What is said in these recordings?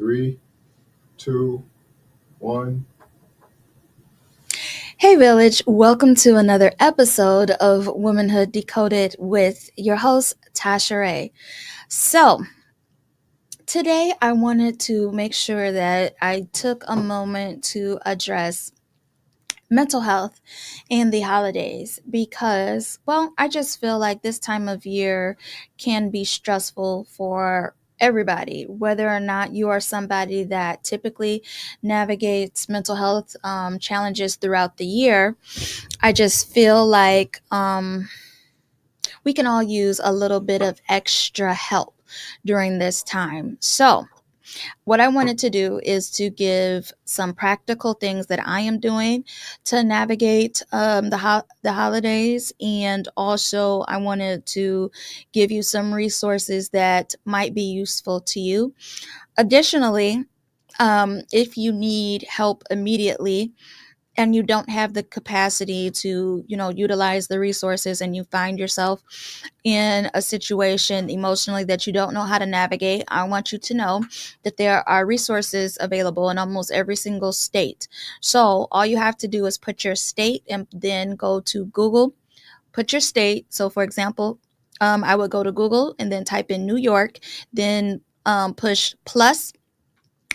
Three, two, one. Hey, Village, welcome to another episode of Womanhood Decoded with your host, Tasha Ray. So, today I wanted to make sure that I took a moment to address mental health and the holidays because, well, I just feel like this time of year can be stressful for everybody, whether or not you are somebody that typically navigates mental health challenges throughout the year. I just feel like we can all use a little bit of extra help during this time. So, what I wanted to do is to give some practical things that I am doing to navigate the holidays, and also I wanted to give you some resources that might be useful to you. Additionally, if you need help immediately, and you don't have the capacity to utilize the resources, and you find yourself in a situation emotionally that you don't know how to navigate, I want you to know that there are resources available in almost every single state. So all you have to do is put your state and then go to Google, put your state. So for example, I would go to Google and then type in New York, then push plus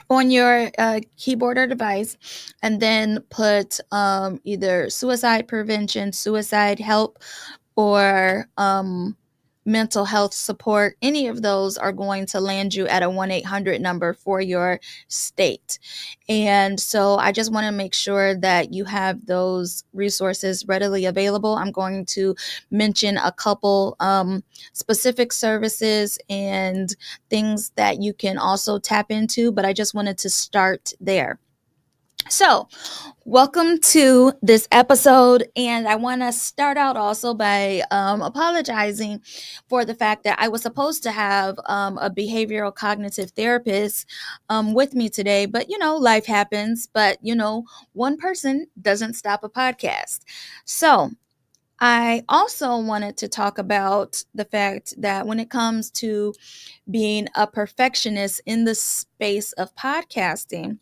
on your keyboard or device, and then put either suicide prevention, suicide help, or mental health support. Any of those are going to land you at a 1-800 number for your state. And so I just want to make sure that you have those resources readily available. I'm going to mention a couple specific services and things that you can also tap into, but I just wanted to start there. So, welcome to this episode. And I want to start out also by apologizing for the fact that I was supposed to have a behavioral cognitive therapist with me today. But, life happens. But, one person doesn't stop a podcast. So, I also wanted to talk about the fact that when it comes to being a perfectionist in the space of podcasting,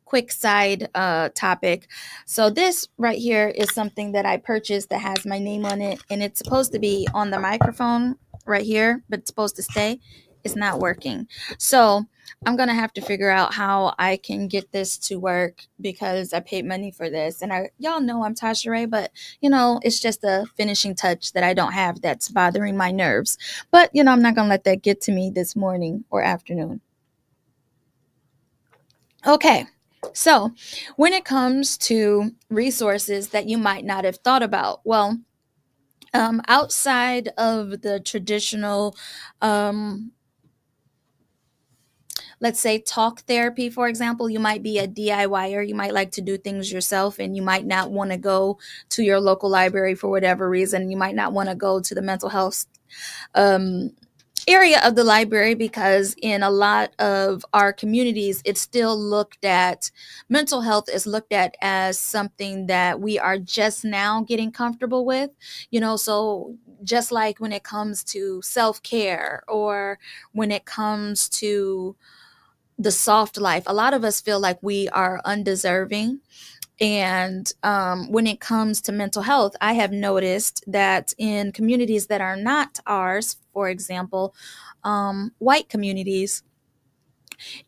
quick side topic. So this right here is something that I purchased that has my name on it, and it's supposed to be on the microphone right here, but it's supposed to stay. It's not working. So I'm gonna have to figure out how I can get this to work because I paid money for this. And y'all know I'm Tasha Ray, but it's just a finishing touch that I don't have that's bothering my nerves. But I'm not gonna let that get to me this morning or afternoon. Okay, so when it comes to resources that you might not have thought about, well, outside of the traditional, um, let's say talk therapy, for example, you might be a DIYer. You might like to do things yourself, and you might not want to go to your local library for whatever reason. You might not want to go to the mental health um, area of the library because in a lot of our communities it's still looked at, mental health is looked at as something that we are just now getting comfortable with. So just like when it comes to self-care, or when it comes to the soft life, a lot of us feel like we are undeserving. And when it comes to mental health, I have noticed that in communities that are not ours, for example, white communities,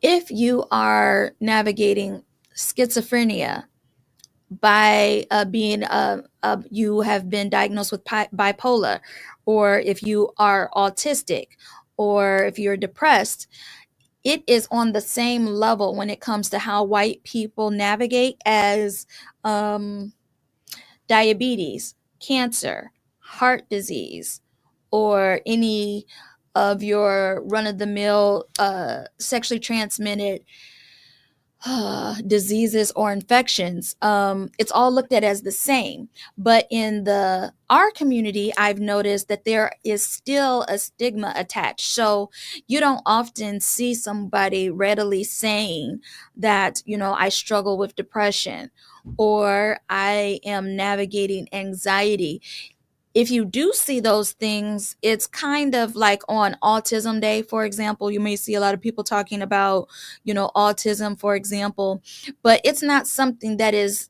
if you are navigating schizophrenia by being you have been diagnosed with bipolar, or if you are autistic, or if you're depressed, it is on the same level when it comes to how white people navigate as um, diabetes, cancer, heart disease, or any of your run of the mill sexually transmitted diseases or infections. It's all looked at as the same. But in the our community, I've noticed that there is still a stigma attached. So you don't often see somebody readily saying that, I struggle with depression, or I am navigating anxiety. if you do see those things, it's kind of like on Autism Day, for example. You may see a lot of people talking about, autism, for example, but it's not something that is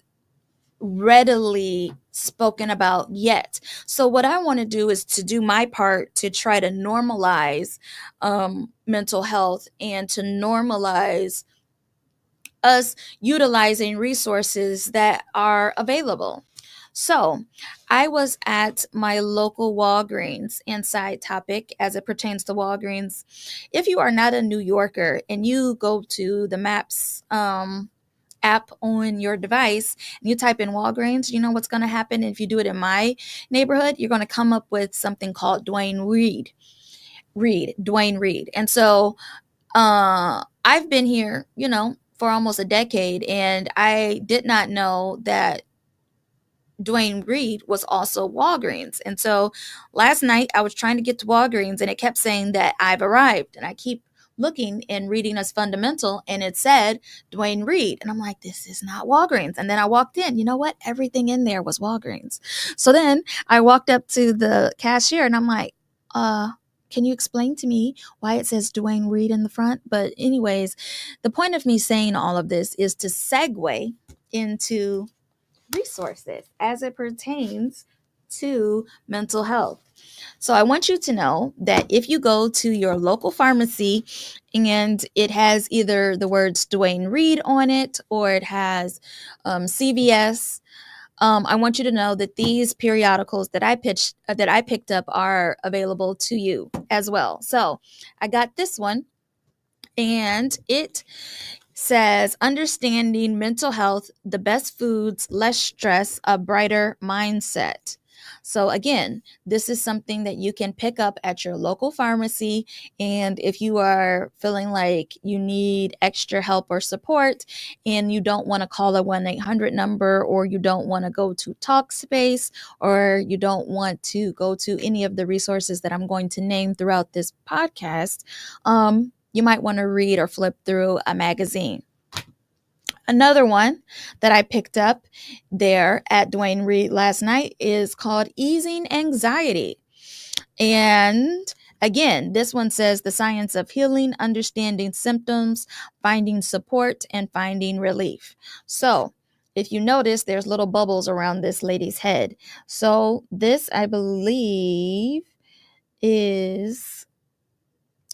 readily spoken about yet. So what I want to do is to do my part to try to normalize mental health and to normalize us utilizing resources that are available. So, I was at my local Walgreens, and side topic as it pertains to Walgreens. If you are not a New Yorker and you go to the Maps app on your device and you type in Walgreens, you know what's going to happen if you do it in my neighborhood? You're going to come up with something called Dwayne Reed. And so I've been here, for almost a decade, and I did not know that Dwayne Reed was also Walgreens. And so last night I was trying to get to Walgreens and it kept saying that I've arrived. And I keep looking and reading as fundamental and it said Dwayne Reed. And I'm like, this is not Walgreens. And then I walked in. You know what? Everything in there was Walgreens. So then I walked up to the cashier and I'm like, can you explain to me why it says Dwayne Reed in the front? But anyways, the point of me saying all of this is to segue into resources as it pertains to mental health. So I want you to know that if you go to your local pharmacy and it has either the words Dwayne Reed on it or it has CVS, I want you to know that these periodicals that I picked up are available to you as well. So I got this one, and it says understanding mental health, the best foods, less stress, a brighter mindset. So again, this is something that you can pick up at your local pharmacy. And if you are feeling like you need extra help or support and you don't want to call a 1-800 number, or you don't want to go to Talkspace, or you don't want to go to any of the resources that I'm going to name throughout this podcast, you might want to read or flip through a magazine. Another one that I picked up there at Dwayne Reed last night is called Easing Anxiety. And again, this one says the science of healing, understanding symptoms, finding support, and finding relief. So if you notice, there's little bubbles around this lady's head. So this, I believe, is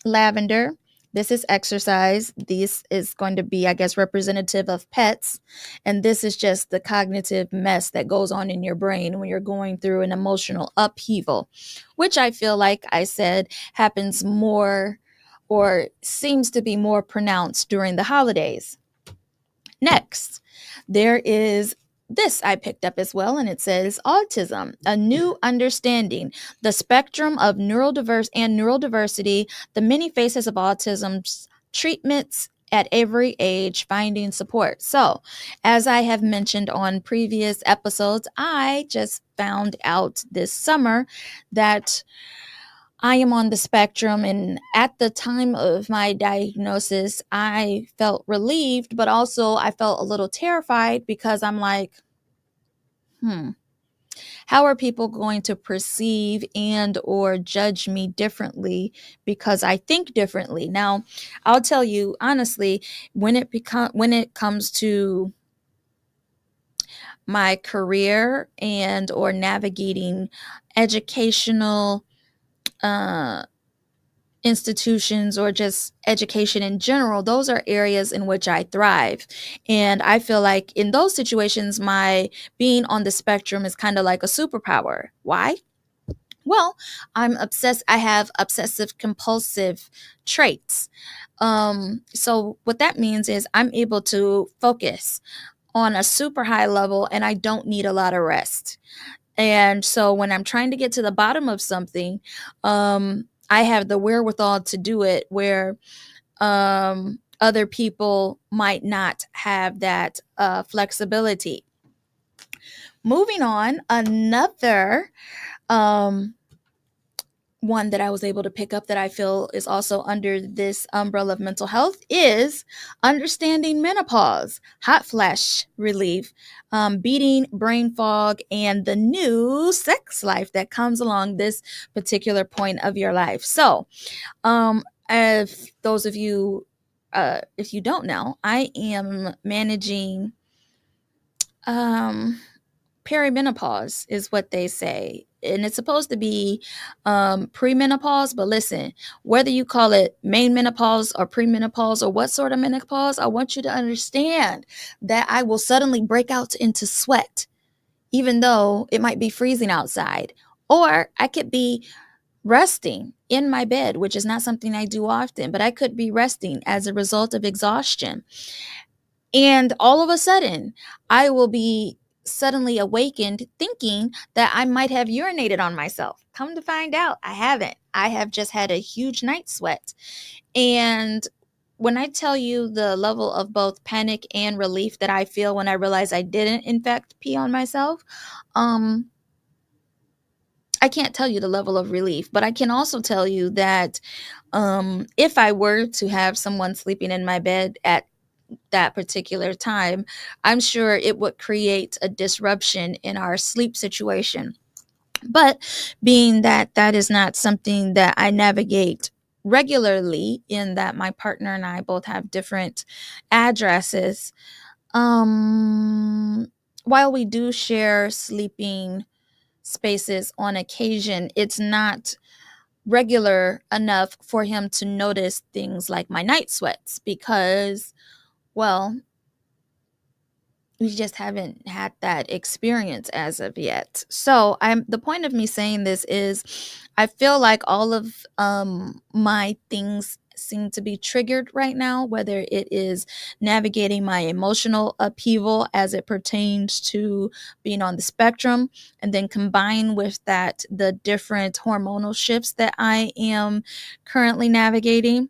lavender. This is exercise. This is going to be, I guess, representative of pets. And this is just the cognitive mess that goes on in your brain when you're going through an emotional upheaval, which I feel like I said happens more or seems to be more pronounced during the holidays. Next, there is this I picked up as well, and it says Autism, a new understanding, the spectrum of neurodiversity, the many faces of autism's treatments at every age, finding support. So, as I have mentioned on previous episodes, I just found out this summer that I am on the spectrum, and at the time of my diagnosis, I felt relieved, but also I felt a little terrified because I'm like, how are people going to perceive and or judge me differently because I think differently? Now, I'll tell you honestly, when it comes to my career and or navigating educational institutions or just education in general, those are areas in which I thrive. And I feel like in those situations, my being on the spectrum is kind of like a superpower. Why? Well, I'm obsessed. I have obsessive compulsive traits. So what that means is I'm able to focus on a super high level and I don't need a lot of rest. And so when I'm trying to get to the bottom of something, I have the wherewithal to do it where other people might not have that flexibility. Moving on, another one that I was able to pick up that I feel is also under this umbrella of mental health is understanding menopause, hot flash relief, beating brain fog, and the new sex life that comes along this particular point of your life. So, if those of you, if you don't know, I am managing um, perimenopause is what they say, and it's supposed to be premenopause. But listen, whether you call it main menopause or premenopause or what sort of menopause, I want you to understand that I will suddenly break out into sweat even though it might be freezing outside, or I could be resting in my bed, which is not something I do often, but I could be resting as a result of exhaustion. And all of a sudden, I will be suddenly awakened thinking that I might have urinated on myself. Come to find out, I haven't. I have just had a huge night sweat. And when I tell you the level of both panic and relief that I feel when I realize I didn't, in fact, pee on myself, um, I can't tell you the level of relief, but I can also tell you that if I were to have someone sleeping in my bed at that particular time, I'm sure it would create a disruption in our sleep situation. But being that that is not something that I navigate regularly, in that my partner and I both have different addresses, um, while we do share sleeping spaces on occasion, it's not regular enough for him to notice things like my night sweats because, well, we just haven't had that experience as of yet. So I'm the point of me saying this is I feel like all of my things seem to be triggered right now, whether it is navigating my emotional upheaval as it pertains to being on the spectrum, and then combine with that the different hormonal shifts that I am currently navigating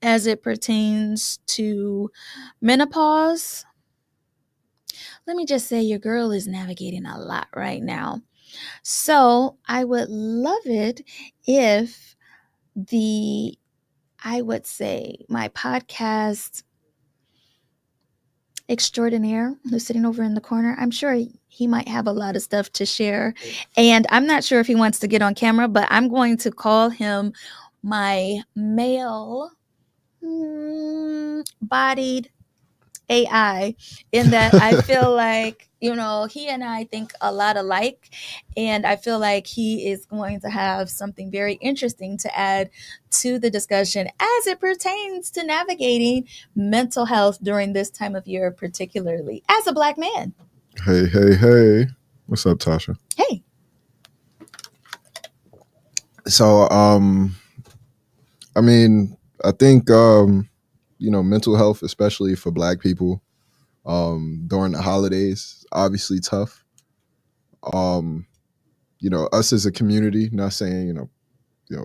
as it pertains to menopause. Let me just say your girl is navigating a lot right now. So I would love it if the, I would say, my podcast extraordinaire who's sitting over in the corner, I'm sure he might have a lot of stuff to share. And I'm not sure if he wants to get on camera, but I'm going to call him my male bodied AI, in that I feel like, he and I think a lot alike. And I feel like he is going to have something very interesting to add to the discussion as it pertains to navigating mental health during this time of year, particularly as a Black man. Hey, hey, hey. What's up, Tasha? Hey. So, I mean, I think, mental health, especially for Black people, during the holidays, obviously tough. Us as a community, not saying,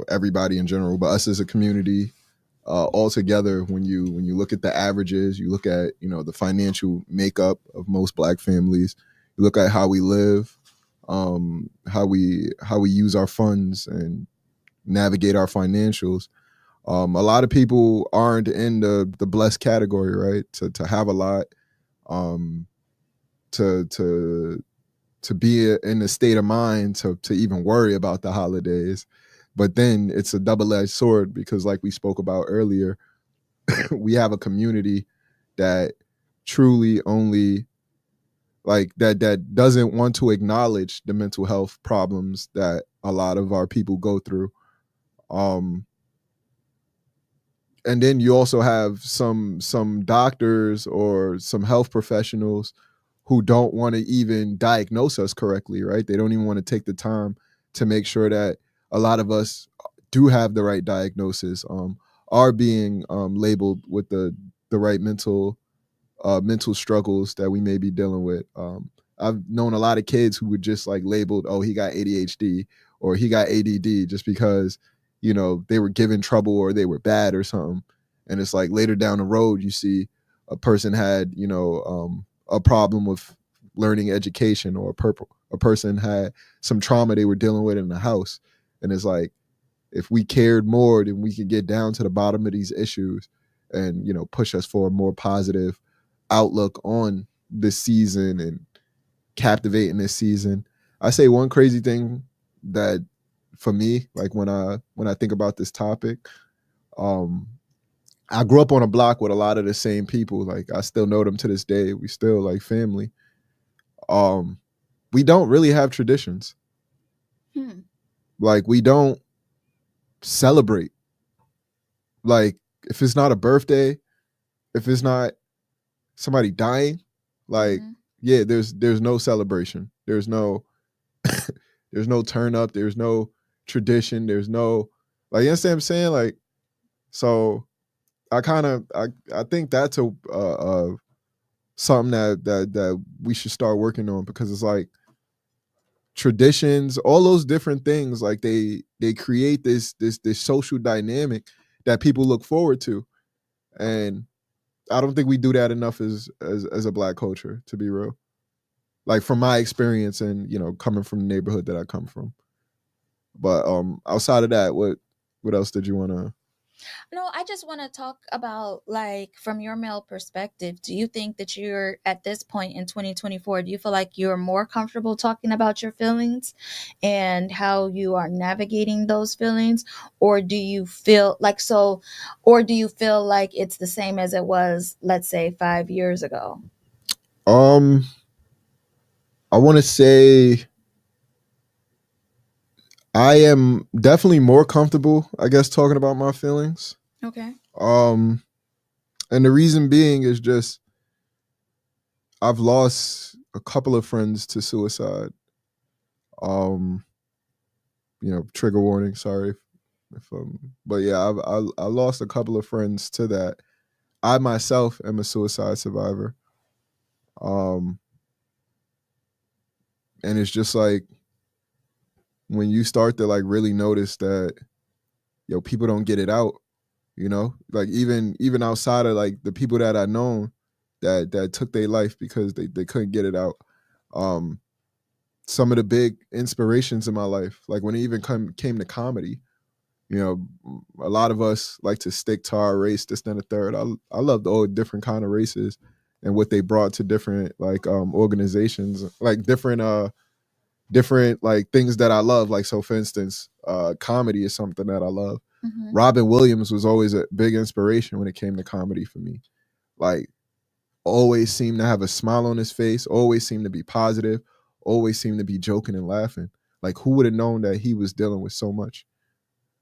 everybody in general, but us as a community, all together, when you look at the averages, you look at, the financial makeup of most Black families, you look at how we live, how we use our funds and navigate our financials. A lot of people aren't in the blessed category, right? To have a lot, um, to be in a state of mind to even worry about the holidays. But then it's a double-edged sword because, like we spoke about earlier, we have a community that truly only that doesn't want to acknowledge the mental health problems that a lot of our people go through. And then you also have some doctors or some health professionals who don't want to even diagnose us correctly, right? They don't even want to take the time to make sure that a lot of us do have the right diagnosis, are being labeled with the right mental struggles that we may be dealing with. I've known a lot of kids who were just like labeled, oh, he got ADHD or he got ADD just because, they were given trouble or they were bad or something. And it's like later down the road, you see a person had, a problem with learning education, or a person had some trauma they were dealing with in the house. And it's like, if we cared more, then we could get down to the bottom of these issues and, push us for a more positive outlook on this season and captivating this season. I say one crazy thing that for me, like when I think about this topic, um, I grew up on a block with a lot of the same people. Like I still know them to this day. We still like family. Um, we don't really have traditions. Hmm. Like we don't celebrate. Like if it's not a birthday, if it's not somebody dying, like Mm-hmm. yeah, there's no celebration. There's no turn up. There's no tradition. There's no like, you understand what I'm saying? Like so I think that's a something that we should start working on, because it's like traditions, all those different things, like they create this social dynamic that people look forward to, and I don't think we do that enough as a black culture, to be real. Like from my experience and coming from the neighborhood that I come from. But outside of that, what else did you want to? No, I just want to talk about, like, from your male perspective, do you think that you're at this point in 2024, do you feel like you're more comfortable talking about your feelings and how you are navigating those feelings? Or do you feel like or do you feel like it's the same as it was, let's say, 5 years ago? Um, I want to say I am definitely more comfortable, I guess, talking about my feelings. Okay. Um, and the reason being is just I've lost a couple of friends to suicide. Um, trigger warning. Sorry if but yeah, I lost a couple of friends to that. I myself am a suicide survivor. Um, and it's just like when you start to like really notice that people don't get it out, like even outside of like the people that I known that took their life because they couldn't get it out. Um, some of the big inspirations in my life, like when it even came to comedy, a lot of us like to stick to our race, this, then the third. I loved all different kind of races and what they brought to different like organizations, like different like things that I love. Like so for instance, comedy is something that I love. Mm-hmm. Robin Williams was always a big inspiration when it came to comedy for me. Like always seemed to have a smile on his face, always seemed to be positive, always seemed to be joking and laughing. Like who would have known that he was dealing with so much?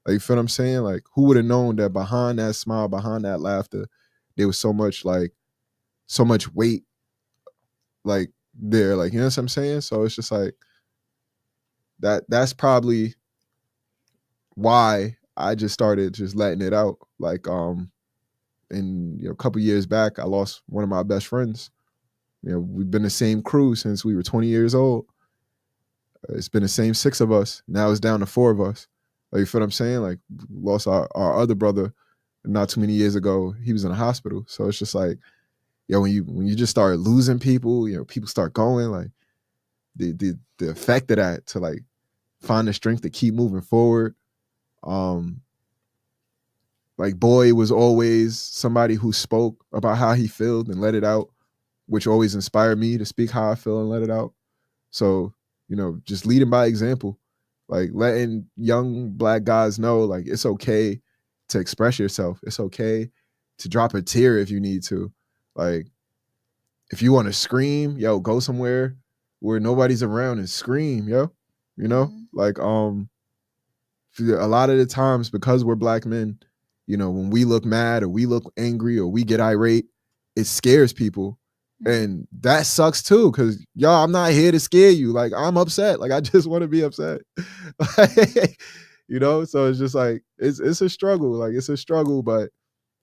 Like you feel what I'm saying? Like who would have known that behind that smile, behind that laughter, there was so much weight like there. Like you know what I'm saying? So it's just like that's probably why I just started just letting it out. Like and a couple years back I lost one of my best friends. We've been the same crew since we were 20 years old. It's been the same six of us. Now it's down to four of us. Like you feel what I'm saying? Like lost our other brother not too many years ago. He was in a hospital. So it's just like, when you just start losing people, people start going, like the effect of that to like find the strength to keep moving forward. Um, like Boy was always somebody who spoke about how he felt and let it out, which always inspired me to speak how I feel and let it out. So, just leading by example, like letting young black guys know, like, it's okay to express yourself. It's okay to drop a tear if you need to. Like, if you want to scream, yo, go somewhere where nobody's around and scream, yo. Mm-hmm. Like, a lot of the times because we're black men, when we look mad or we look angry or we get irate, it scares people. Mm-hmm. And that sucks too, because y'all, I'm not here to scare you. Like I'm upset. Like I just want to be upset. Mm-hmm. So it's just like it's a struggle. Like it's a struggle, but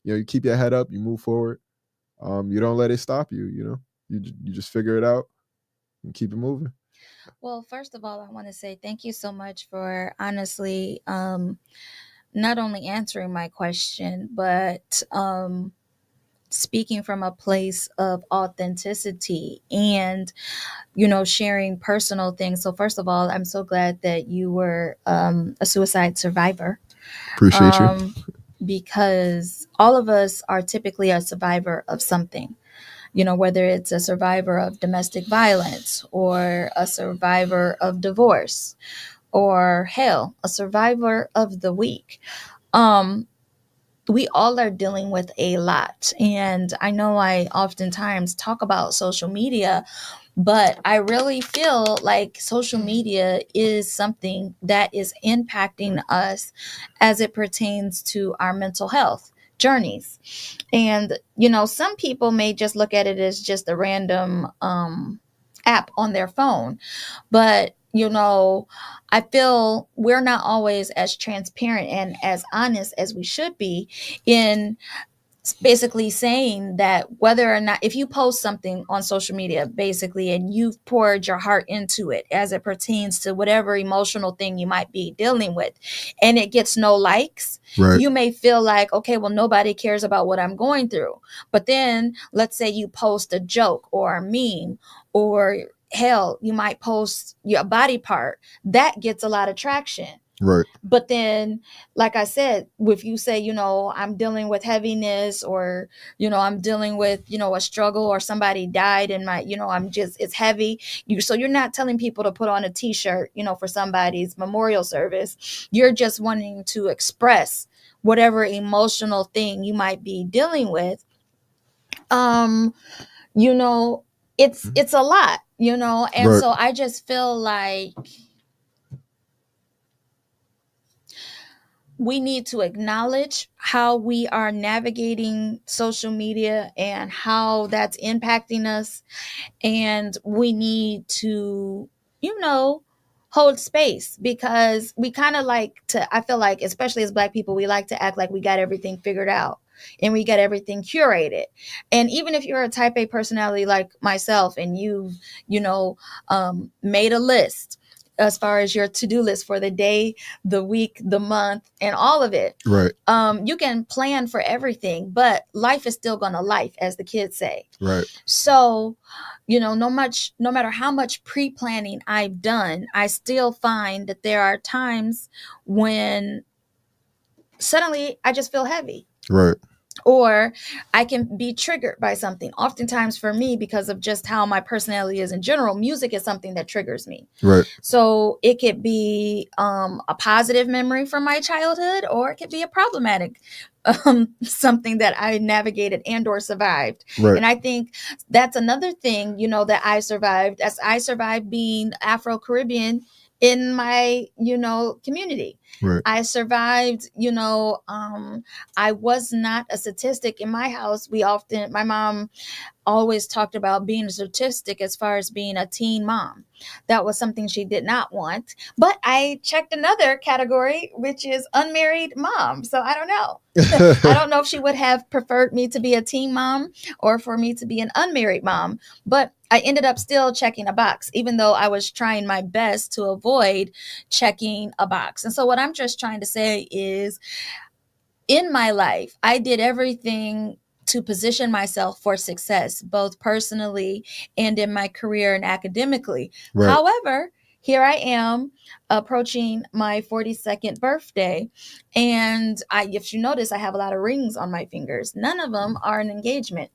you keep your head up, you move forward. You don't let it stop you, you just figure it out and keep it moving. Well, first of all, I want to say thank you so much for honestly not only answering my question, but speaking from a place of authenticity and, sharing personal things. So, first of all, I'm so glad that you were a suicide survivor. Appreciate you. um, because all of us are typically a survivor of something. Whether it's a survivor of domestic violence or a survivor of divorce or hell, a survivor of the weak. Um, we all are dealing with a lot. And I know I oftentimes talk about social media, but I really feel like social media is something that is impacting us as it pertains to our mental health journeys. And, some people may just look at it as just a random app on their phone. But, I feel we're not always as transparent and as honest as we should be in basically saying that whether or not, if you post something on social media basically and you've poured your heart into it as it pertains to whatever emotional thing you might be dealing with, and it gets no likes, Right. you may feel like, okay, well, nobody cares about what I'm going through. But then let's say you post a joke or a meme, or hell, you might post your body part that gets a lot of traction. Right. But then, like I said, if you say, I'm dealing with heaviness, or, I'm dealing with, a struggle, or somebody died and my, it's heavy. So you're not telling people to put on a t-shirt, for somebody's memorial service. You're just wanting to express whatever emotional thing you might be dealing with. Um, it's a lot, and Right. so I just feel like we need to acknowledge how we are navigating social media and how that's impacting us. And we need to, hold space, because we kind of like to, I feel like, especially as Black people, we like to act like we got everything figured out and we got everything curated. And even if you're a type A personality like myself, and made a list as far as your to-do list for the day, the week, the month, and all of it. Right. You can plan for everything, but life is still gonna life, as the kids say. Right. So, no matter how much pre-planning I've done, I still find that there are times when suddenly I just feel heavy. Right. Or I can be triggered by something. Oftentimes for me, because of just how my personality is in general, music is something that triggers me. Right. So it could be a positive memory from my childhood, or it could be a problematic something that I navigated and or survived. Right. And I think that's another thing, that I survived, as I survived being Afro-Caribbean in my, community. Right. I survived, I was not a statistic in my house. My mom always talked about being a statistic as far as being a teen mom. That was something she did not want. But I checked another category, which is unmarried mom. So I don't know. I don't know if she would have preferred me to be a teen mom or for me to be an unmarried mom. But I ended up still checking a box, even though I was trying my best to avoid checking a box. And so what I'm just trying to say is, in my life, I did everything to position myself for success, both personally and in my career and academically. Right. However, here I am approaching my 42nd birthday. And if you notice, I have a lot of rings on my fingers. None of them are an engagement.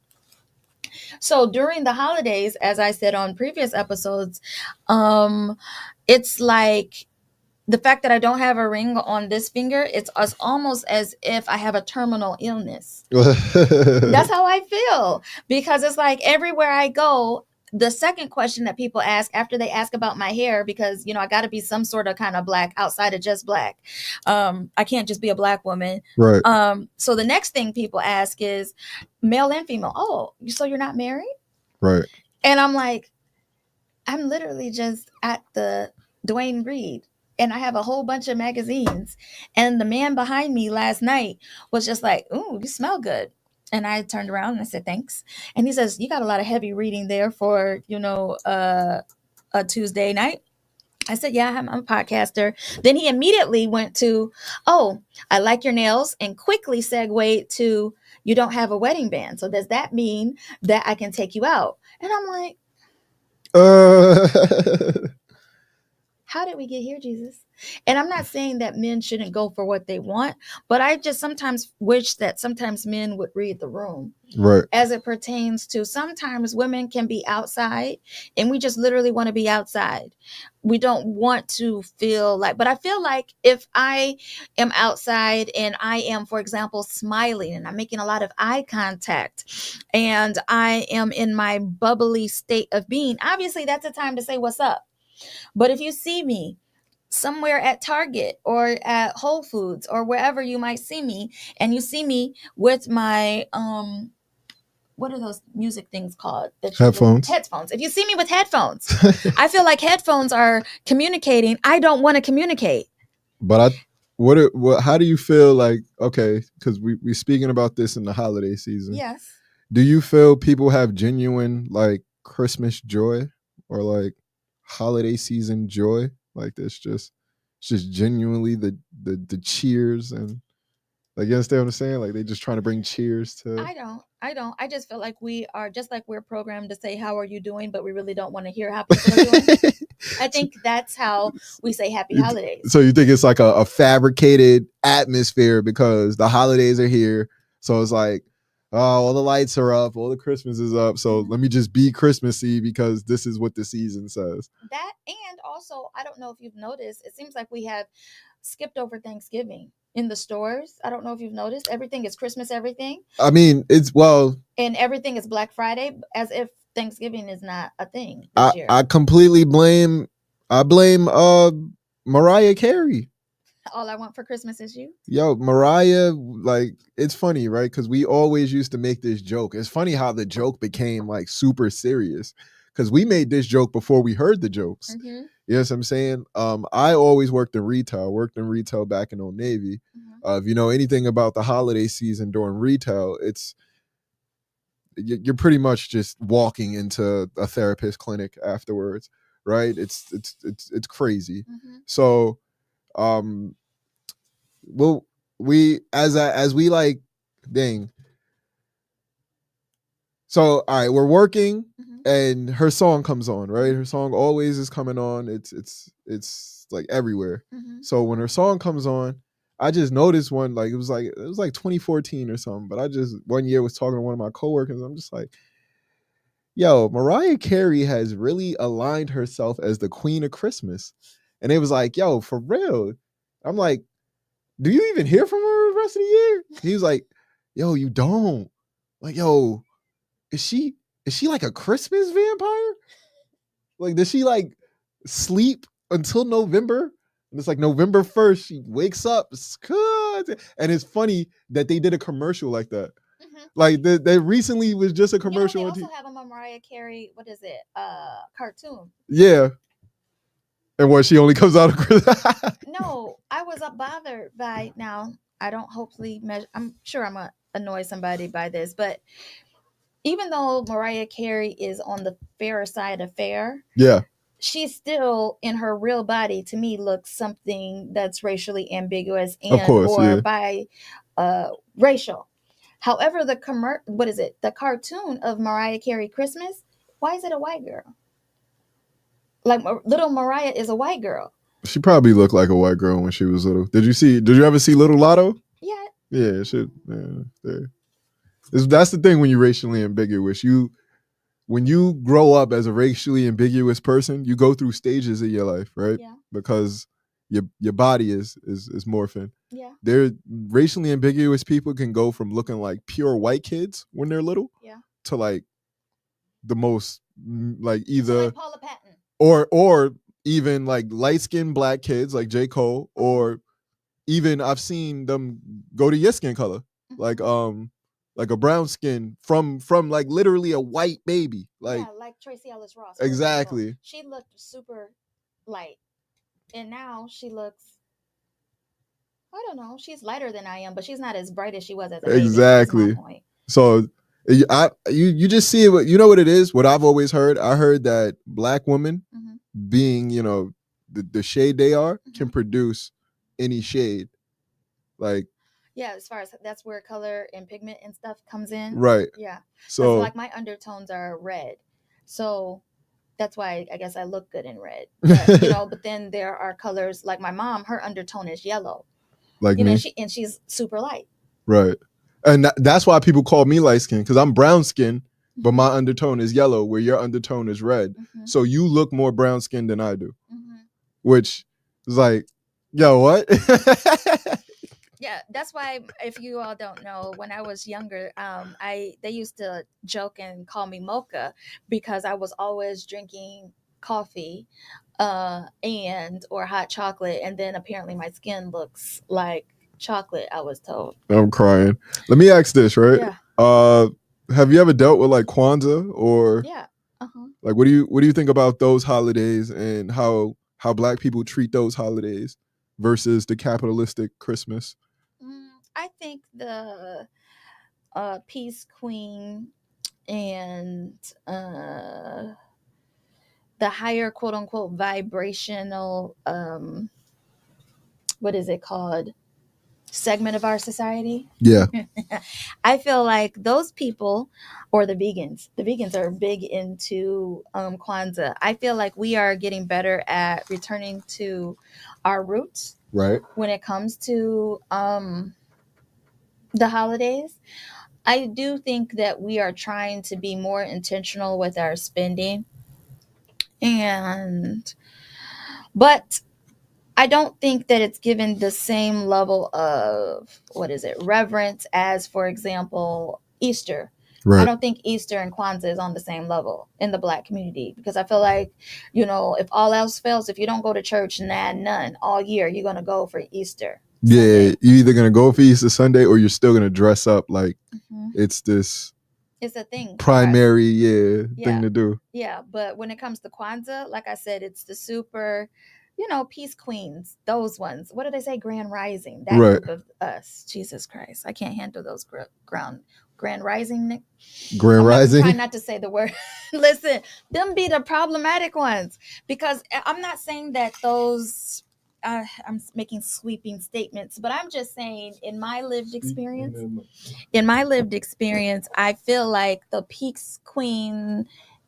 So during the holidays, as I said on previous episodes, it's like, the fact that I don't have a ring on this finger, it's almost as if I have a terminal illness. That's how I feel, because it's like everywhere I go, the second question that people ask after they ask about my hair, because, I got to be some sort of kind of Black outside of just Black. I can't just be a Black woman. Right. So the next thing people ask is male and female. Oh, so you're not married? Right. And I'm like, I'm literally just at the Dwayne Reed, and I have a whole bunch of magazines. And the man behind me last night was just like, "Ooh, you smell good." And I turned around and I said, "Thanks." And he says, "You got a lot of heavy reading there for, a Tuesday night." I said, "Yeah, I'm a podcaster." Then he immediately went to, "Oh, I like your nails," and quickly segued to, "You don't have a wedding band. So does that mean that I can take you out?" And I'm like, uh, how did we get here, Jesus? And I'm not saying that men shouldn't go for what they want, but I just sometimes wish that sometimes men would read the room. Right. As it pertains to sometimes women can be outside and we just literally want to be outside. We don't want to feel like, but I feel like if I am outside and I am, for example, smiling and I'm making a lot of eye contact and I am in my bubbly state of being, obviously that's a time to say what's up. But if you see me somewhere at Target or at Whole Foods or wherever you might see me, and you see me with my what are those music things called that you Headphones. Headphones. If you see me with headphones, I feel like headphones are communicating. I don't want to communicate. But what how do you feel like, okay, because we speaking about this in the holiday season. Yes. Do you feel people have genuine like Christmas joy or like holiday season joy? Like this just it's just genuinely the cheers and like you understand what I'm saying? Like they just trying to bring cheers to I don't. I just feel like we are just like we're programmed to say how are you doing, but we really don't want to hear how people are doing. I think that's how we say happy holidays. So you think it's like a fabricated atmosphere because the holidays are here. So it's like, oh, all the lights are up, all the Christmas is up. So let me just be Christmassy because this is what the season says. That, and also, I don't know if you've noticed, it seems like we have skipped over Thanksgiving in the stores. I don't know if you've noticed. Everything is Christmas, everything. I mean, it's well, and everything is Black Friday, as if Thanksgiving is not a thing this year. I completely blame Mariah Carey. All I want for Christmas is you. Yo, Mariah, like, it's funny, right? Because we always used to make this joke. It's funny how the joke became like super serious because we made this joke before we heard the jokes. Mm-hmm. You know what I'm saying? I always worked in retail back in Old Navy. Mm-hmm. If you know anything about the holiday season during retail, you're pretty much just walking into a therapist clinic afterwards, right? It's crazy. Mm-hmm. So, well, as we like, dang. So, all right, we're working, and her song comes on, right? Her song always is coming on. It's like everywhere. So when her song comes on, I just noticed one, like it was like 2014 or something. But I just one year was talking to one of my coworkers. I'm just like, yo, Mariah Carey has really aligned herself as the queen of Christmas. And it was like, yo, for real. I'm like, do you even hear from her the rest of the year? He was like, yo, you don't. Like, yo, is she like a Christmas vampire? Like, does she like sleep until November? And it's like November 1st, she wakes up. It's good. And it's funny that they did a commercial like that. Like they recently was just a commercial. They also have a Mariah Carey, what is it? Cartoon. Yeah. And what, she only comes out of Christmas? No, I was bothered by, now I don't hopefully measure, I'm sure I'm gonna annoy somebody by this, but even though Mariah Carey is on the fairer side of fair, yeah, she still in her real body to me looks something that's racially ambiguous and of course, or yeah. by racial. However, the cartoon of Mariah Carey Christmas, why is it a white girl? Like little Mariah is a white girl. She probably looked like a white girl when she was little. Did you ever see Little Lotto? Yeah. Yeah, it should. Yeah. That's the thing when you're racially ambiguous. When you grow up as a racially ambiguous person, you go through stages of your life, right? Yeah. Because your body is morphing. Yeah. They're racially ambiguous people can go from looking like pure white kids when they're little, yeah, to like the most like either so like Paula Patton, or even like light-skinned black kids like J. Cole, or even I've seen them go to your skin color, like a brown skin from like literally a white baby, like Tracy Ellis Ross. Exactly. She looked super light, and now she looks, I don't know, she's lighter than I am, but she's not as bright as she was as a baby. Exactly. That's my point. So you just see it. You know what it is? What I've always heard. I heard that black women, being the shade they are, can produce any shade. Like, yeah, as far as that's where color and pigment and stuff comes in. Right. Yeah. So like my undertones are red. So that's why I guess I look good in red. But, but then there are colors like my mom, her undertone is yellow. Like me. She's super light. Right. And that's why people call me light skin, because I'm brown skin, but my undertone is yellow, where your undertone is red. So you look more brown skinned than I do, which is like, yo, what? Yeah, that's why, if you all don't know, when I was younger, they used to joke and call me mocha because I was always drinking coffee and or hot chocolate, and then apparently my skin looks like chocolate, I was told. I'm crying. Let me ask this, right? Yeah. Have you ever dealt with like Kwanzaa or Yeah. Uh-huh. Like what do you think about those holidays and how Black people treat those holidays versus the capitalistic Christmas? I think the Peace Queen and the higher quote unquote vibrational what is it called, segment of our society. Yeah. I feel like those people, or the vegans are big into Kwanzaa. I feel like we are getting better at returning to our roots, right, when it comes to the holidays. I do think that we are trying to be more intentional with our spending, but I don't think that it's given the same level of reverence as, for example, Easter. right. I don't think Easter and Kwanzaa is on the same level in the Black community, because I feel like, if all else fails, if you don't go to church, none all year, you're gonna go for Easter Sunday. Yeah, you're either gonna go for Easter Sunday or you're still gonna dress up like it's this. It's a thing. Primary, thing to do. Yeah, but when it comes to Kwanzaa, like I said, it's the super, peace queens. Those ones. What do they say? Grand Rising. That Right. group of us. Jesus Christ, I can't handle those Grand Rising. Grand Rising. I'm trying not to say the word. Listen, them be the problematic ones, because I'm not saying that those. I'm making sweeping statements, but I'm just saying, in my lived experience, I feel like the Peaks Queen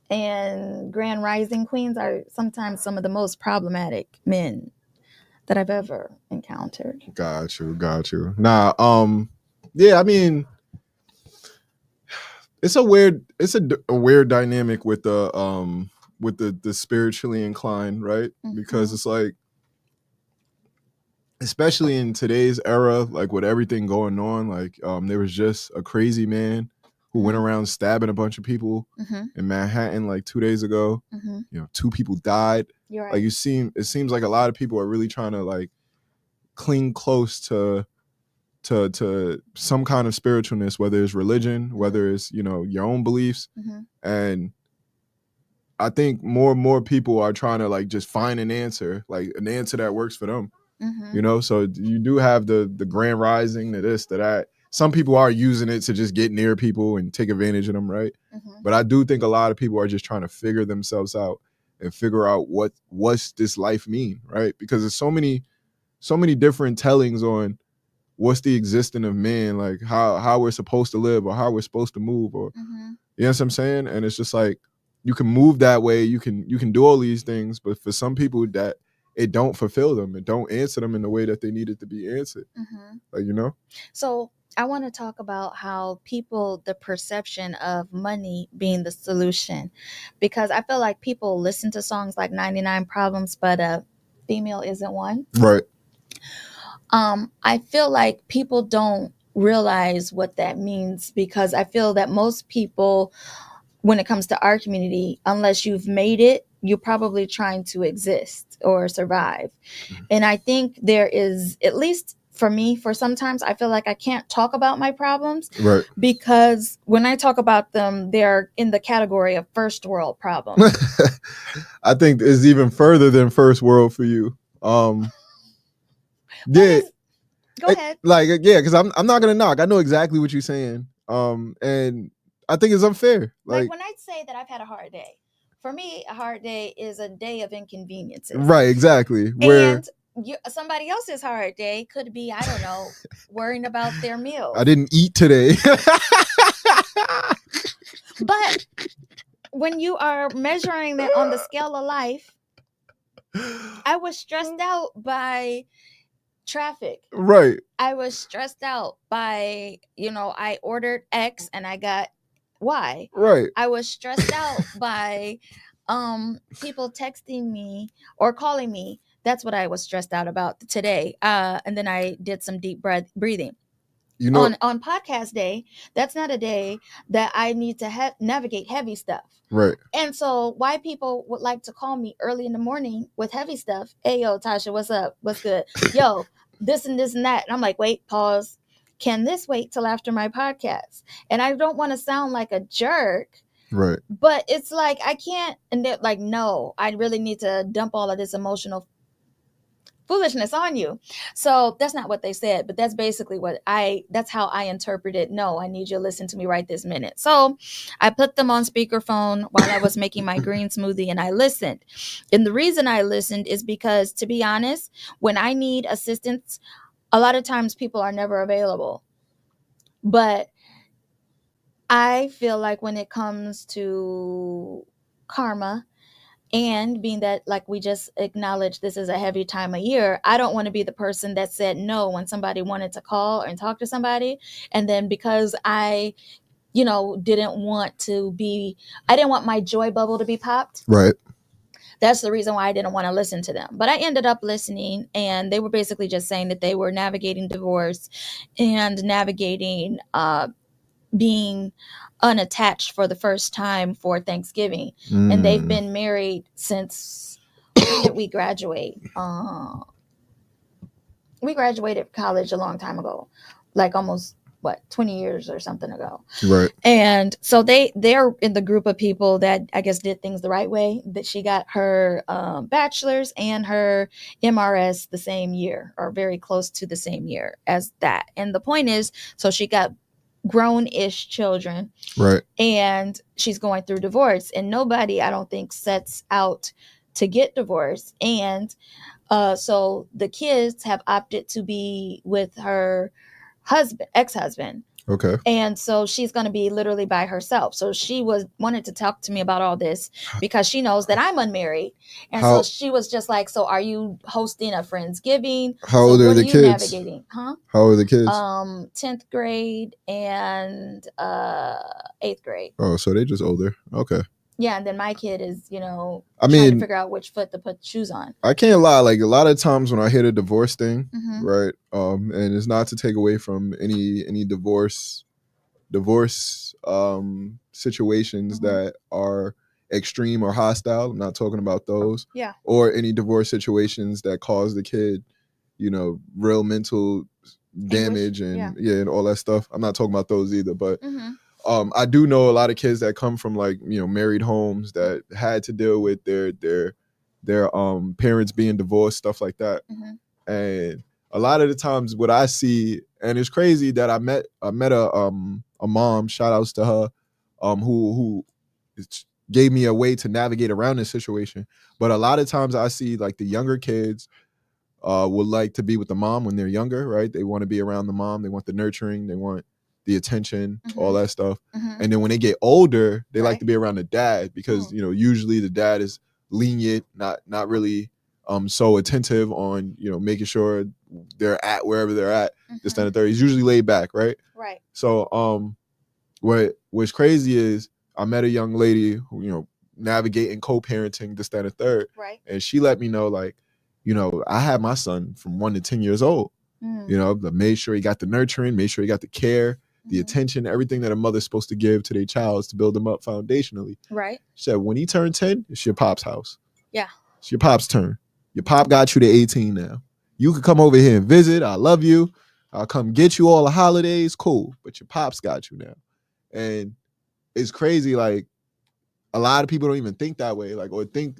and Grand Rising Queens are sometimes some of the most problematic men that I've ever encountered. Got you. Nah, yeah, I mean, it's a weird dynamic with the spiritually inclined, right? Because it's like, especially in today's era, like with everything going on, like there was just a crazy man who went around stabbing a bunch of people in Manhattan like 2 days ago. 2 people died. You're right. Like it seems like a lot of people are really trying to like cling close to some kind of spiritualness, whether it's religion, whether it's your own beliefs. And I think more and more people are trying to like just find an answer that works for them. So you do have the Grand Rising, to this, to that. Some people are using it to just get near people and take advantage of them, right? But I do think a lot of people are just trying to figure themselves out and figure out what's this life mean, right? Because there's so many different tellings on what's the existence of man, like how we're supposed to live or how we're supposed to move, or you know what I'm saying? And it's just like, you can move that way, you can do all these things, but for some people that it don't fulfill them, it don't answer them in the way that they need it to be answered. Like, So I want to talk about how the perception of money being the solution, because I feel like people listen to songs like 99 Problems, but a female isn't one. Right. I feel like people don't realize what that means, because I feel that most people, when it comes to our community, unless you've made it, you're probably trying to exist or survive. And I think there is, at least for me, for sometimes I feel like I can't talk about my problems, right, because when I talk about them, they're in the category of first world problems. I think it's even further than first world for you. Go ahead. Because I'm not gonna knock. I know exactly what you're saying. And I think it's unfair. Like when I say that I've had a hard day, for me, a hard day is a day of inconveniences. Right, exactly. And somebody else's hard day could be, I don't know, worrying about their meal. I didn't eat today. But when you are measuring that on the scale of life, I was stressed out by traffic. Right. I was stressed out by, I ordered X and I got Y. Right. I was stressed out by people texting me or calling me. That's what I was stressed out about today. And then I did some deep breathing. You know, On podcast day, that's not a day that I need to navigate heavy stuff. right. And so why people would like to call me early in the morning with heavy stuff. Hey, yo, Tasha, what's up? What's good? Yo, this and this and that. And I'm like, wait, pause. Can this wait till after my podcast? And I don't want to sound like a jerk, Right. but it's like, I can't. And they're like, no, I really need to dump all of this emotional foolishness on you. So that's not what they said, but that's basically that's how I interpreted. No, I need you to listen to me right this minute. So I put them on speakerphone while I was making my green smoothie and I listened. And the reason I listened is because, to be honest, when I need assistance, a lot of times people are never available. But I feel like when it comes to karma, and being that, like we just acknowledged, this is a heavy time of year, I don't want to be the person that said no when somebody wanted to call and talk to somebody. And then because I didn't want my joy bubble to be popped. Right. That's the reason why I didn't want to listen to them. But I ended up listening, and they were basically just saying that they were navigating divorce and navigating being unattached for the first time for Thanksgiving. And they've been married since when did we graduate? We graduated college a long time ago, like almost 20 years or something ago. Right. And so they're in the group of people that I guess did things the right way, that she got her bachelor's and her MRS the same year, or very close to the same year as that. And the point is, so she got grown-ish children, right, and she's going through divorce, and nobody, I don't think, sets out to get divorced. And so the kids have opted to be with her ex-husband. Okay. And so she's going to be literally by herself. So she wanted to talk to me about all this because she knows that I'm unmarried. And so she was just like, so are you hosting a Friendsgiving? How old are the kids? Navigating? Huh? How old are the kids? 10th grade and 8th grade. Oh, so they just older. Okay. Yeah, and then my kid is, trying to figure out which foot to put shoes on. I can't lie. Like, a lot of times when I hear the divorce thing, right, and it's not to take away from any divorce situations that are extreme or hostile. I'm not talking about those. Yeah. Or any divorce situations that cause the kid, real mental damage and all that stuff. I'm not talking about those either, but I do know a lot of kids that come from married homes that had to deal with their parents being divorced, stuff like that. And a lot of the times what I see, and it's crazy that I met a mom, shout outs to her, who gave me a way to navigate around this situation. But a lot of times I see the younger kids would like to be with the mom when they're younger, right? They want to be around the mom. They want the nurturing. They want the attention, all that stuff. And then when they get older, they like to be around the dad because, usually the dad is lenient, not really so attentive on, making sure they're at wherever they're at. This, that, and the third. He's usually laid back, right? Right. So what's crazy is I met a young lady who, navigating co-parenting, this, that, and the third. Right. And she let me know, I had my son from 1 to 10 years old. Made sure he got the nurturing, made sure he got the care, the attention, everything that a mother's supposed to give to their child to build them up foundationally. Right. She said, when he turned 10, it's your pop's house. Yeah. It's your pop's turn. Your pop got you to 18 now. You can come over here and visit. I love you. I'll come get you all the holidays. Cool. But your pop's got you now. And it's crazy. A lot of people don't even think that way. Or think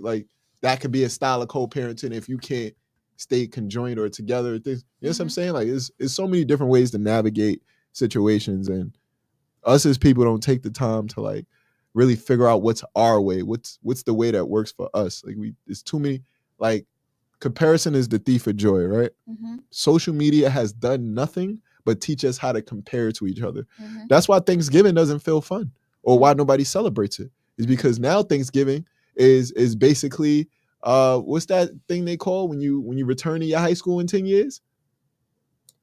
that could be a style of co-parenting if you can't stay conjoined or together. You know what I'm saying? It's so many different ways to navigate situations, and us as people don't take the time to really figure out what's our way, what's the way that works for us. It's too many. Comparison is the thief of joy, right? Social media has done nothing but teach us how to compare to each other. That's why Thanksgiving doesn't feel fun, or why nobody celebrates it, is because now Thanksgiving is basically what's that thing they call when you return to your high school in 10 years?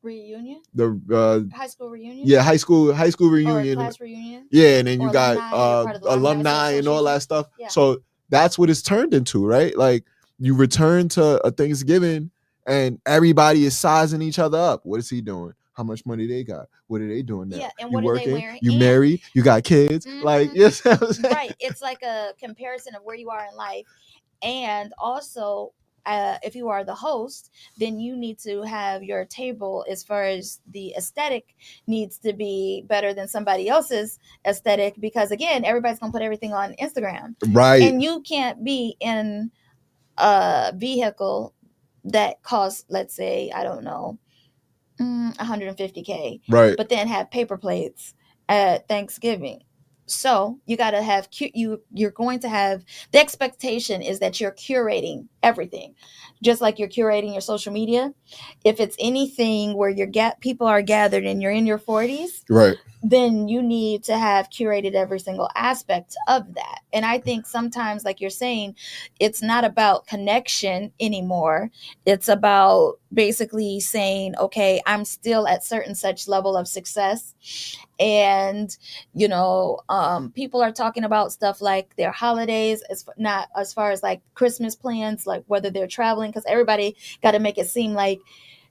Reunion? The High school reunion? yeah, high school Or reunion. class reunion? Yeah, and then Or you got alumni, you're part of the alumni and all association. that stuff. Yeah. So that's what it's turned into, right? Like you return to a Thanksgiving and everybody is sizing each other up. What is he doing? How much money they got? What are they doing now? Yeah, and You what are they working? wearing? You And married? You got kids? Like, yes, right. It's like a comparison of where you are in life. And also, if you are the host, then you need to have your table, as far as the aesthetic, needs to be better than somebody else's aesthetic, because again, everybody's gonna put everything on Instagram, right, and you can't be in a vehicle that costs, let's say, I don't know, 150K, right, but then have paper plates at Thanksgiving. So you got to have you're going to have, the expectation is that you're curating everything, just like you're curating your social media. If it's anything where people are gathered and you're in your 40s, right, then you need to have curated every single aspect of that. And I think sometimes, like you're saying, it's not about connection anymore. It's about basically saying, okay, I'm still at certain such level of success. And, people are talking about stuff like their holidays, not as far as like Christmas plans, like whether they're traveling, because everybody got to make it seem like,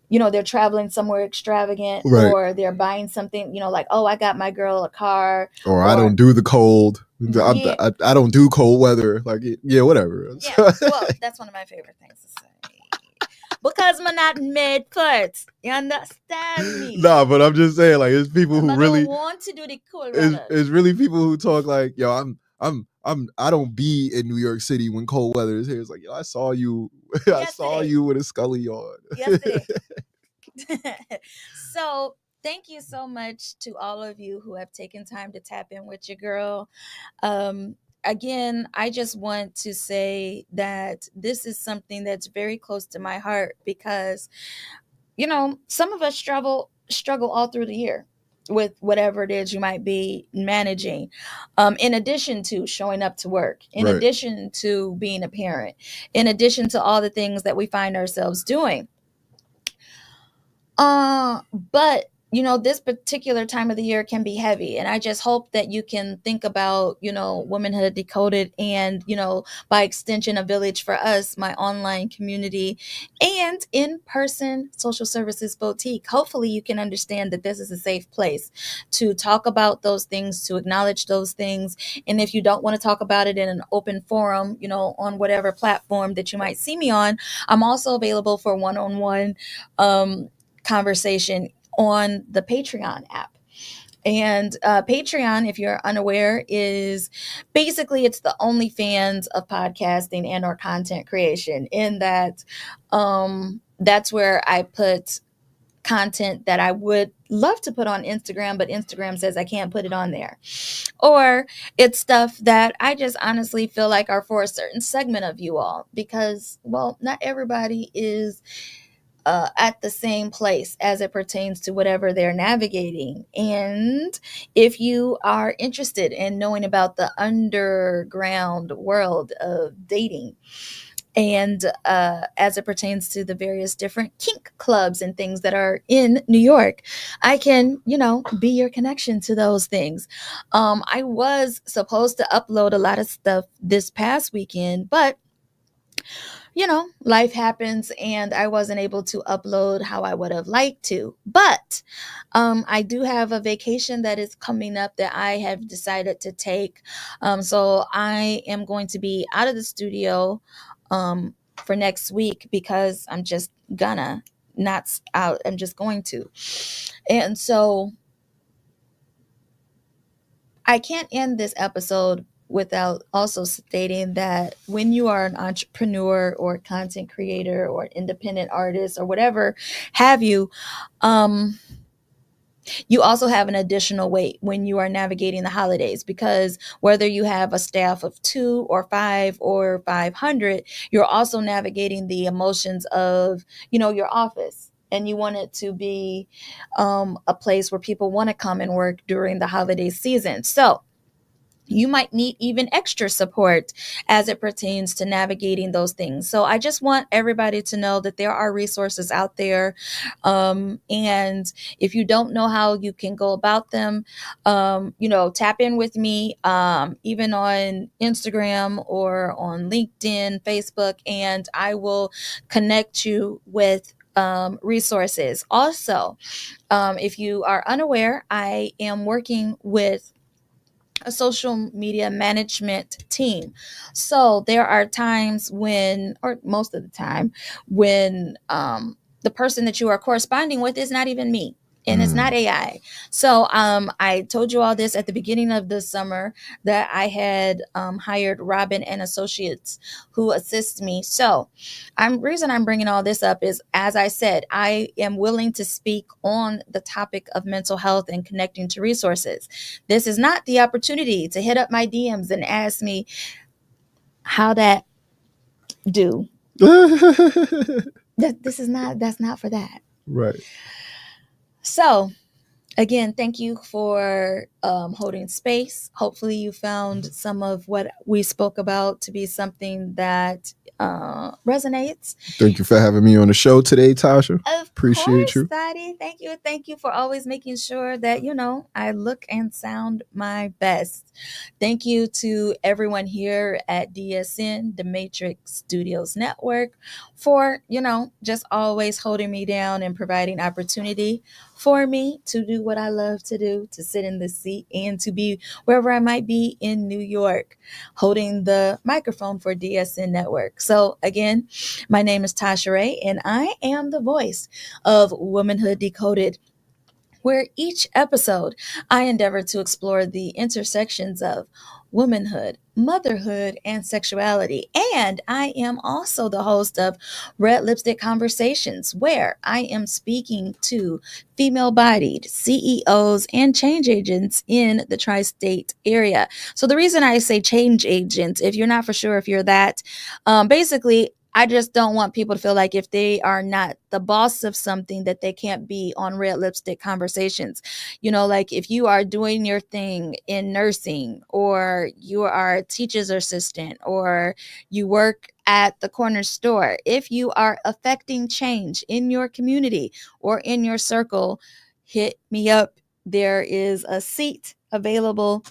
they're traveling somewhere extravagant, right. or they're buying something, like, oh, I got my girl a car, Or I don't or do the cold. yeah, I don't do cold weather. Like, yeah, whatever. yeah. Well, that's one of my favorite things to say. Because I'm not made for it. You understand me? Nah, but I'm just saying, like, it's people who I really don't want to do the cool weather. it's really people who talk like, yo, I don't be in New York City when cold weather is here. It's like, yo, I saw you Yesterday. with a Scully on. Yesterday. So thank you so much to all of you who have taken time to tap in with your girl. Again, I just want to say that this is something that's very close to my heart, because some of us struggle all through the year with whatever it is you might be managing, in addition to showing up to work, in Right. addition to being a parent, in addition to all the things that we find ourselves doing. But this particular time of the year can be heavy, and I just hope that you can think about, Womanhood Decoded, and by extension, a village for us, my online community and in-person social services boutique. Hopefully you can understand that this is a safe place to talk about those things, to acknowledge those things. And if you don't want to talk about it in an open forum, on whatever platform that you might see me on, I'm also available for one-on-one conversation on the Patreon app. And Patreon, if you're unaware, is basically, it's the OnlyFans of podcasting and or content creation, in that that's where I put content that I would love to put on Instagram, but Instagram says I can't put it on there. Or it's stuff that I just honestly feel like are for a certain segment of you all, because, well, not everybody is at the same place as it pertains to whatever they're navigating. And if you are interested in knowing about the underground world of dating, and as it pertains to the various different kink clubs and things that are in New York, I can, be your connection to those things. I was supposed to upload a lot of stuff this past weekend, but life happens and I wasn't able to upload how I would have liked to. But I do have a vacation that is coming up that I have decided to take. So I am going to be out of the studio for next week, because I'm just gonna not out. I'm just going to. And so I can't end this episode without also stating that when you are an entrepreneur or content creator or independent artist or whatever have you, you also have an additional weight when you are navigating the holidays, because whether you have a staff of 2 or 5 or 500, you're also navigating the emotions of, your office. And you want it to be a place where people want to come and work during the holiday season. So you might need even extra support as it pertains to navigating those things. So I just want everybody to know that there are resources out there. And if you don't know how you can go about them, tap in with me, even on Instagram or on LinkedIn, Facebook, and I will connect you with resources. Also, if you are unaware, I am working with a social media management team. So there are times when, or most of the time, when the person that you are corresponding with is not even me. And it's not Mm. AI. So I told you all this at the beginning of the summer that I had hired Robin and Associates who assist me. So reason I'm bringing all this up is, as I said, I am willing to speak on the topic of mental health and connecting to resources. This is not the opportunity to hit up my DMs and ask me how that do. That's not for that. Right. So again, thank you for holding space. Hopefully you found some of what we spoke about to be something that resonates. Thank you for having me on the show today, Tasha. Of Appreciate course, you. Daddy. Thank you. Thank you for always making sure that, I look and sound my best. Thank you to everyone here at DSN, the Matrix Studios Network, for, just always holding me down and providing opportunity for me to do what I love to do, to sit in the seat and to be wherever I might be in New York, holding the microphone for DSN Network. So, again, my name is Tasha Ray, and I am the voice of Womanhood Decoded, where each episode I endeavor to explore the intersections of womanhood, motherhood, and sexuality. And I am also the host of Red Lipstick Conversations, where I am speaking to female bodied CEOs and change agents in the tri state area. So, the reason I say change agent, if you're not for sure if you're that, basically, I just don't want people to feel like if they are not the boss of something that they can't be on Red Lipstick Conversations. Like if you are doing your thing in nursing, or you are a teacher's assistant, or you work at the corner store, if you are affecting change in your community or in your circle, hit me up. There is a seat available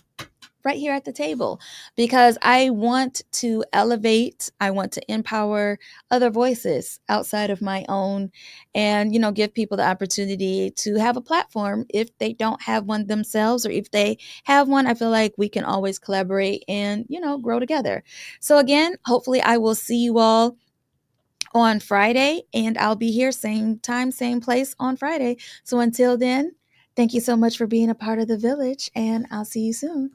right here at the table, because I want to elevate, I want to empower other voices outside of my own, and give people the opportunity to have a platform if they don't have one themselves, or if they have one. I feel like we can always collaborate and grow together. So again, hopefully I will see you all on Friday, and I'll be here same time, same place on Friday. So until then, thank you so much for being a part of the village, and I'll see you soon.